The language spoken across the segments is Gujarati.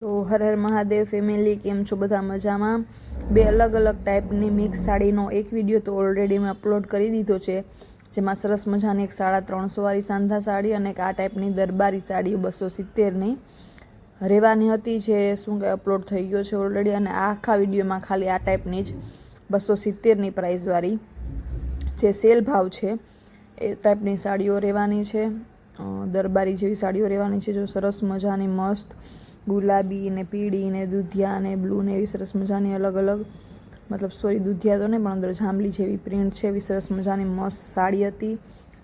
તો હર હર મહાદેવ ફેમિલી, કેમ છો બધા? મજામાં? બે અલગ અલગ ટાઈપની મિક્સ સાડીનો એક વિડીયો તો ઓલરેડી મેં અપલોડ કરી દીધો છે, જેમાં સરસ મજાની એક 350 વાળી સાંધા સાડી અને એક આ ટાઈપની દરબારી સાડી 270ની રહેવાની હતી, જે શું કે અપલોડ થઈ ગયો છે ઓલરેડી. અને આખા વિડીયોમાં ખાલી આ ટાઈપની જ 270ની પ્રાઇસવાળી જે સેલ ભાવ છે એ ટાઈપની સાડીઓ રહેવાની છે. દરબારી જેવી સાડીઓ રહેવાની છે, જો સરસ મજાની મસ્ત ગુલાબી ને પીળી ને દૂધિયા ને બ્લુ ને એવી સરસ મજાની અલગ અલગ, મતલબ સોરી દૂધિયા તો નહીં પણ અંદર જાંબલી જેવી પ્રિન્ટ છે, એવી સરસ મજાની મસ્ત સાડી હતી.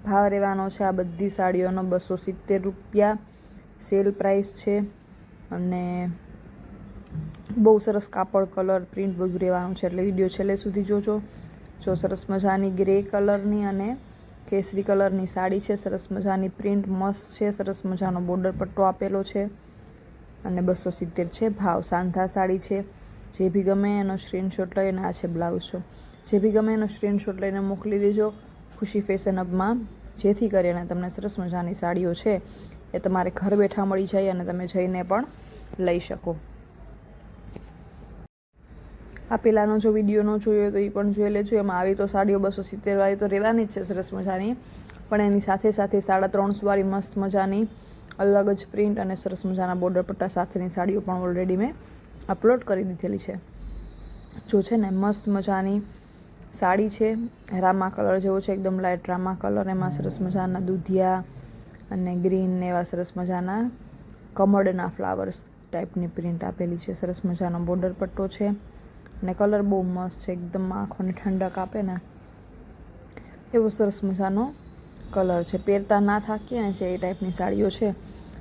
ભાવ રહેવાનો છે આ બધી સાડીઓનો 270 રૂપિયા સેલ પ્રાઇસ છે. અને બહુ સરસ કાપડ, કલર, પ્રિન્ટ બધું રહેવાનું છે, એટલે વિડીયો છેલ્લે સુધી જોજો. જો સરસ મજાની ગ્રે કલરની અને કેસરી કલરની સાડી છે, સરસ મજાની પ્રિન્ટ મસ્ત છે, સરસ મજાનો બોર્ડર પટ્ટો આપેલો છે અને 270 છે ભાવ. સાંધા સાડી છે, જે બી ગમે એનો સ્ક્રીનશોટ લઈને, આ છે બ્લાઉઝ છો, જે બી ગમે એનો સ્ક્રીનશોટ લઈને મોકલી દેજો ખુશી ફેશન હબમાં, જેથી કરીને તમને સરસ મજાની સાડીઓ છે એ તમારે ઘર બેઠા મળી જાય અને તમે જઈને પણ લઈ શકો. આ પહેલાંનો જો વિડીયો ન જોયો તો એ પણ જોઈ લેજો. એમાં આવી તો સાડીઓ 270 વાળી તો રહેવાની જ છે સરસ મજાની, પણ એની સાથે સાથે 350 વાળી મસ્ત મજાની અલગ જ પ્રિન્ટ અને સરસ મજાના બોર્ડર પટ્ટા સાથેની સાડીઓ પણ ઓલરેડી મેં અપલોડ કરી દીધેલી છે. જો છે ને મસ્ત મજાની સાડી છે, રામા કલર જેવો છે, એકદમ લાઇટ રામા કલર, એમાં સરસ મજાના દૂધિયા અને ગ્રીન ને એવા સરસ મજાના કમળના ફ્લાવર્સ ટાઈપની પ્રિન્ટ આપેલી છે. સરસ મજાનો બોર્ડર પટ્ટો છે અને કલર બહુ મસ્ત છે, એકદમ આંખોને ઠંડક આપે ને એવો સરસ મજાનો કલર છે. પહેરતા ના થાકીએ ને જે એ ટાઈપની સાડીઓ છે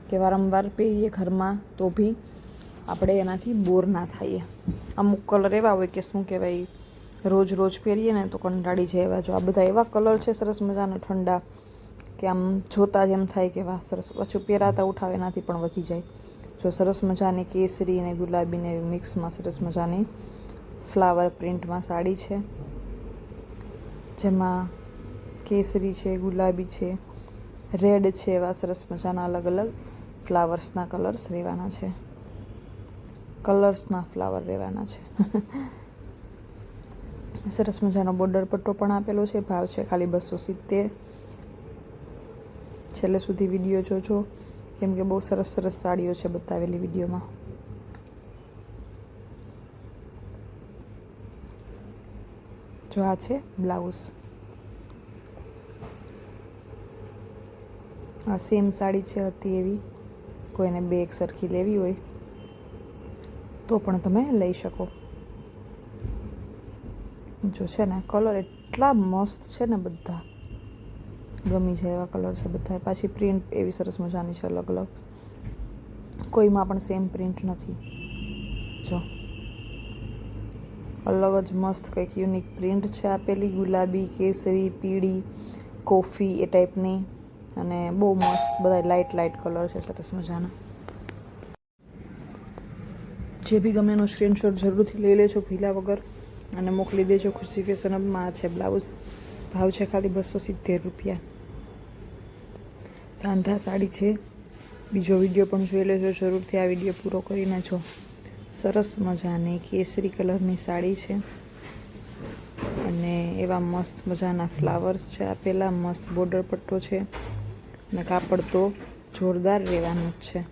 કે વારંવાર પહેરીએ ઘરમાં તો બી આપણે એનાથી બોર ના થઈએ. અમુક કલર એવા હોય કે શું કહેવાય, રોજ રોજ પહેરીએ ને તો કંટાળી જાય એવા. જો આ બધા એવા કલર છે સરસ મજાના ઠંડા કે આમ જોતા જ એમ થાય કે વાહ સરસ, પાછું પહેરાતા ઉઠાવે એનાથી પણ વધી જાય. જો સરસ મજાની કેસરી ને ગુલાબી ને મિક્સમાં સરસ મજાની ફ્લાવર પ્રિન્ટમાં સાડી છે, જેમાં કેસરી છે, ગુલાબી છે, રેડ છે, એવા સરસ મજાના અલગ અલગ ફ્લાવર્સના કલર્સ રહેવાના છે, કલર્સના ફ્લાવર રહેવાના છે. સરસ મજાનો બોર્ડર પટ્ટો પણ આપેલો છે. ભાવ છે ખાલી 270. છેલ્લે સુધી વિડીયો જોજો, કેમ કે બહુ સરસ સરસ સાડીઓ છે બતાવેલી વિડીયોમાં. જો આ છે બ્લાઉઝ. આ સેમ સાડી છે હતી એવી, કોઈને બે એક સરખી લેવી હોય તો પણ તમે લઈ શકો. જો છે ને કલર એટલા મસ્ત છે ને, બધા ગમી જાય એવા કલર છે બધા. પાછી પ્રિન્ટ એવી સરસ મજાની છે અલગ અલગ, કોઈમાં પણ સેમ પ્રિન્ટ નથી. જો અલગ જ મસ્ત કંઈક યુનિક પ્રિન્ટ છે આપેલી, ગુલાબી, કેસરી, પીળી, કોફી એ ટાઈપની, અને બહુ મસ્ત બધા લાઇટ લાઇટ કલર છે સરસ મજાના. જે બી ગમે એનો સ્ક્રીનશોટ જરૂરથી લઈ લેજો ભીલા વગર અને મોકલી દેજો ખુશી ફેશન હબમાં. આ છે બ્લાઉઝ. ભાવ છે ખાલી 270 રૂપિયા. સાંધા સાડી છે. બીજો વિડીયો પણ જોઈ લેજો જરૂરથી, આ વિડીયો પૂરો કરીને. જો સરસ મજાની કેસરી કલરની સાડી છે અને એવા મસ્ત મજાના ફ્લાવર્સ છે આપેલા, મસ્ત બોર્ડર પટ્ટો છે અને કાપડ તો જોરદાર રહેવાનું જ છે.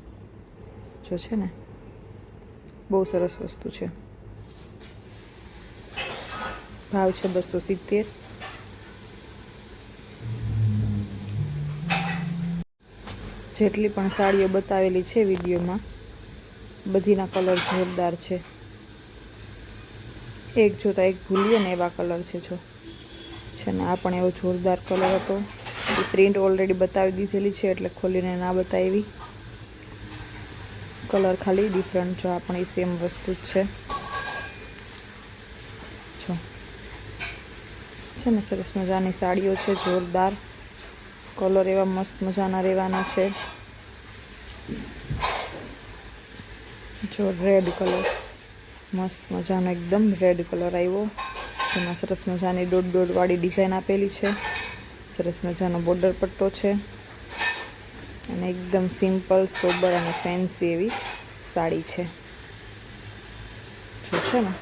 જો છે ને બહુ સરસ વસ્તુ છે. ભાવ છે 270. જેટલી પણ સાડીઓ બતાવેલી છે વિડીયોમાં, બધીના કલર જોરદાર છે. એક જોતા એક ભૂલીએ ને એવા કલર છે. જો છે ને આ પણ એવો જોરદાર કલર હતો. એ પ્રિન્ટ ઓલરેડી બતાવી દીધેલી છે એટલે ખોલીને ના બતાવી. કલર ખાલી ડિફરન્ટ. જો આ પણ એ સેમ વસ્તુ જ છે. જો છે ને સરસ મજાની સાડીઓ છે જોરદાર. કલર એવા મસ્ત મજાના રહેવાના છે. જો રેડ કલર, મસ્ત મજાનો એકદમ રેડ કલર આવ્યો, એમાં સરસ મજાની ડોટ ડોટ વાળી ડિઝાઇન આપેલી છે. સરસ મજાનો બોર્ડર પટ્ટો છે અને એકદમ સિમ્પલ, સોબર અને ફેન્સી એવી સાડી છે છે ને,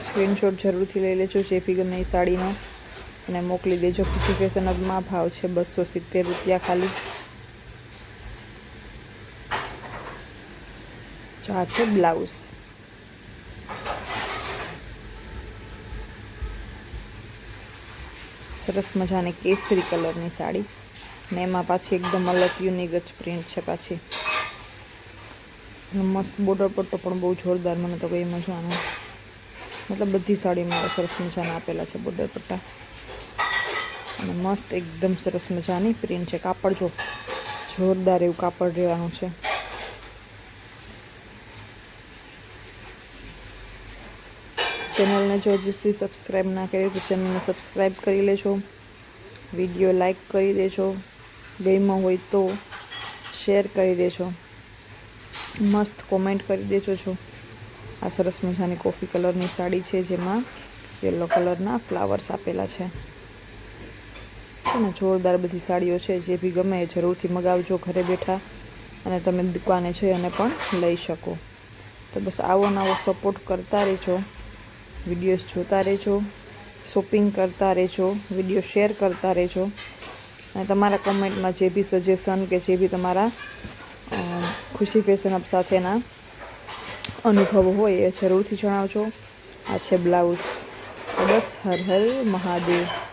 સ્ક્રીનશોટ જરૂરથી લઈ લેજો જે બી ગમે એ સાડીનો અને મોકલી દેજો. ખુશી ફેશન હબમાં ભાવ છે 270 રૂપિયા ખાલી. આ છે બ્લાઉઝ. સરસ મજાની કેસરી કલરની સાડી ને એમાં પાછી એકદમ અલગ યુનિક જ પ્રિન્ટ છે. પાછી મસ્ત બોર્ડર પટ્ટો પણ બહુ જોરદાર, મને તો કઈ મજા આવે. મતલબ બધી સાડીમાં સરસ મજાના આપેલા છે બોર્ડર પટ્ટા અને મસ્ત એકદમ સરસ મજાની પ્રિન્ટ છે. કાપડ જો જોરદાર એવું કાપડ રહેવાનું છે. ચેનલને જો હજી સુધી સબસ્ક્રાઈબ ના કરી તો ચેનલને સબસ્ક્રાઈબ કરી લેજો. વિડીયો લાઈક કરી દેજો. ગમ્યો હોય તો શેર કરી દેજો. મસ્ત કોમેન્ટ કરી દેજો છો. આ સરસ મજાની કોફી કલરની સાડી છે જેમાં યલો કલરના ફ્લાવર્સ આપેલા છે ને જોરદાર બધી સાડીઓ છે. જે બી ગમે એ જરૂરથી મગાવજો ઘરે બેઠા અને તમે દુકાને જઈ અને પણ લઈ શકો. તો બસ આવો નવો સપોર્ટ કરતા રહેજો, વિડીયોઝ જોતા રહેજો, શોપિંગ કરતા રહેજો, વિડીયો શેર કરતા રહેજો અને તમારા કમેન્ટમાં જે બી સજેશન કે જે બી તમારા ખુશી ફેશન હબ સાથેના અનુભવ હોય એ જરૂરથી જણાવજો. આ છે બ્લાઉઝ. બસ હર હર મહાદેવ.